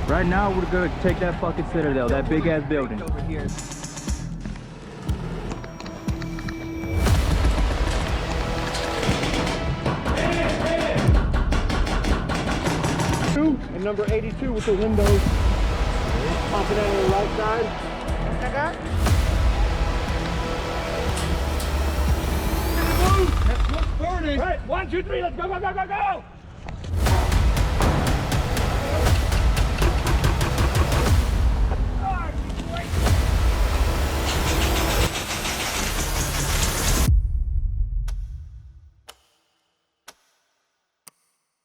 Right now, we're gonna take that fucking Citadel, that big ass building. Over here. And number 82 with the windows popping out on the right side. That's what's burning. All right, 1, 2, 3, let's go, go, go, go, go!